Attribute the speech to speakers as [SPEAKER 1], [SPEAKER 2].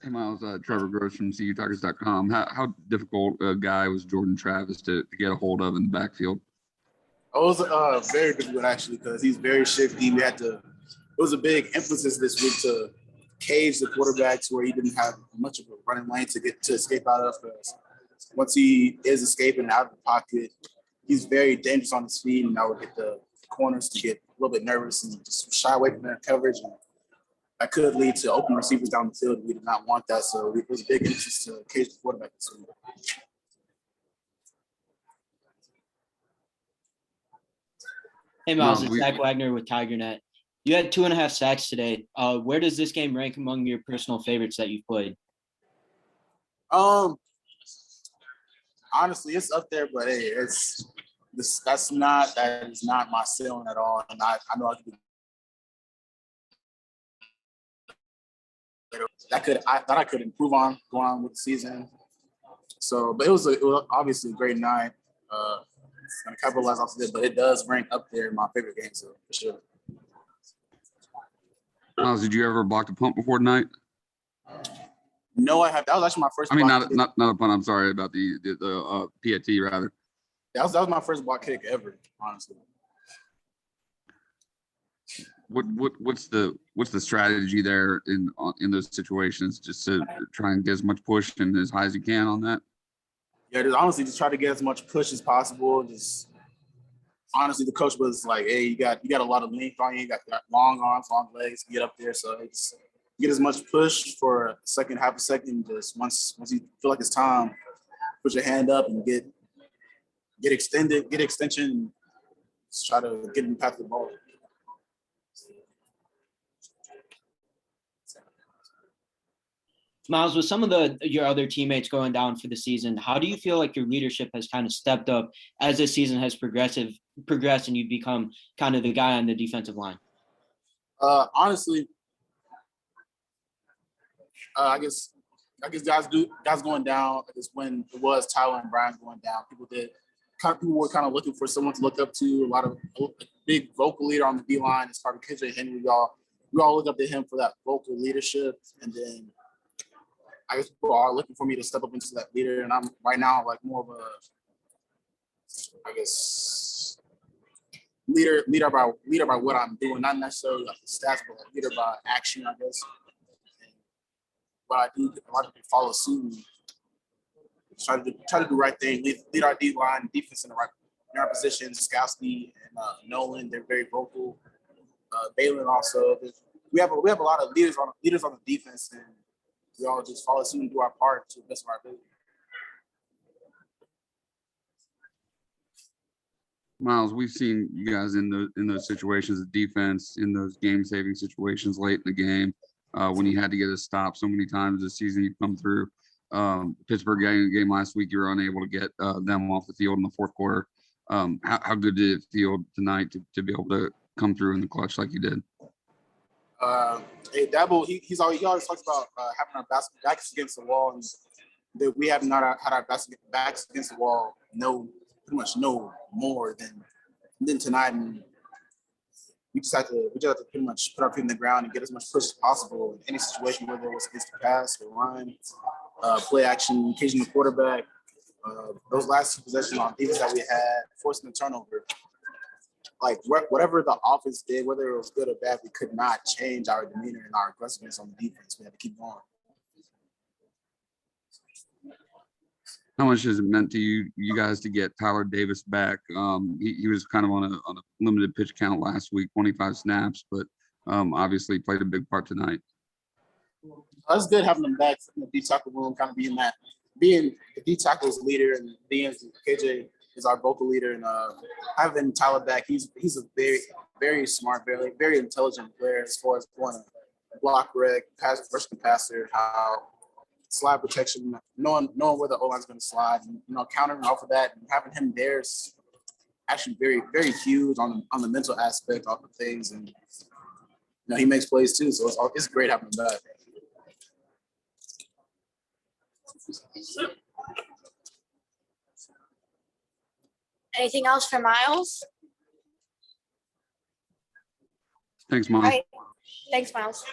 [SPEAKER 1] Hey, Miles, Trevor Gross from CUTalkers.com. How difficult a guy was Jordan Travis to get a hold of in the backfield?
[SPEAKER 2] It was very difficult, actually, because he's very shifty. It was a big emphasis this week to cage the quarterback to where he didn't have much of a running lane to escape out of. Because once he is escaping out of the pocket, he's very dangerous on his feet, and that would get the corners to get a little bit nervous and just shy away from their coverage. And that could lead to open receivers down the field. We did not want that, so it was a big emphasis to cage the quarterback this week.
[SPEAKER 3] Hey, Myles, it's Zach Wagner with TigerNet. You had 2.5 sacks today. Where does this game rank among your personal favorites that you've played?
[SPEAKER 2] Honestly, it's up there, but hey, that is not my ceiling at all. And I know I thought I could improve on going on with the season. So, but it was obviously a great night. Going to capitalize off of it, but it does rank up there in my favorite games, so for sure.
[SPEAKER 1] Miles, did you ever block a punt before tonight?
[SPEAKER 2] No, I have. That was actually my first.
[SPEAKER 1] I mean, not a punt. I'm sorry about the PAT rather.
[SPEAKER 2] That was my first block kick ever, honestly.
[SPEAKER 1] What's the strategy there in those situations, just to try and get as much push and as high as you can on that?
[SPEAKER 2] Yeah, just try to get as much push as possible. Just honestly, the coach was like, "Hey, you got a lot of length on you. You got long arms, long legs. Get up there, so it's get as much push for a second, half a second. Just once you feel like it's time, put your hand up and get extension, and just try to get him past the ball."
[SPEAKER 3] Myles, with some of your other teammates going down for the season, how do you feel like your leadership has kind of stepped up as this season has progressed and you've become kind of the guy on the defensive line?
[SPEAKER 2] Honestly, I guess guys going down. I guess when it was Tyler and Brian going down, people were kind of looking for someone to look up to. A big vocal leader on the D line is probably KJ Henry. We all look up to him for that vocal leadership, and then I guess people are looking for me to step up into that leader, and I'm right now like more of a, I guess, leader by what I'm doing, not necessarily like the stats, but like leader by action, I guess. And what I do, a lot of people follow suit and try to do the right thing, lead our D line, defense in our position. Skowski and Nolan, they're very vocal. Balin also. We have a lot of leaders on the defense, and we all just follow suit and do our part to the best of our ability.
[SPEAKER 1] Miles, we've seen you guys in those situations of defense, in those game-saving situations late in the game, when you had to get a stop so many times this season. You've come through. Pittsburgh game last week, you were unable to get them off the field in the fourth quarter. How good did it feel tonight to be able to come through in the clutch like you did?
[SPEAKER 2] Hey, Dabo, he always talks about having our backs against the wall, and that we have not had our backs against the wall pretty much no more than tonight. And we just have to pretty much put our feet in the ground and get as much push as possible in any situation, whether it was against the pass or run, play action, catching the quarterback. Those last two possessions on defense that we had, forcing the turnover. Like whatever the offense did, whether it was good or bad, we could not change our demeanor and our aggressiveness on the defense. We had to keep going.
[SPEAKER 1] How much has it meant to you guys to get Tyler Davis back? He was kind of on a limited pitch count last week, 25 snaps, but obviously played a big part tonight.
[SPEAKER 2] It's good having him back in the D tackle room, kind of being the D tackle's leader, and being KJ is our vocal leader, and having Tyler back, he's a very, very smart, very intelligent player as far as going to block reg, first passer, how slide protection, knowing where the O-line's going to slide, and countering off of that, and having him there is actually very, very huge on the mental aspect of things, and he makes plays too, so it's great having him back.
[SPEAKER 4] Anything else for Myles?
[SPEAKER 1] Thanks, Mom.
[SPEAKER 4] All right. Thanks, Myles.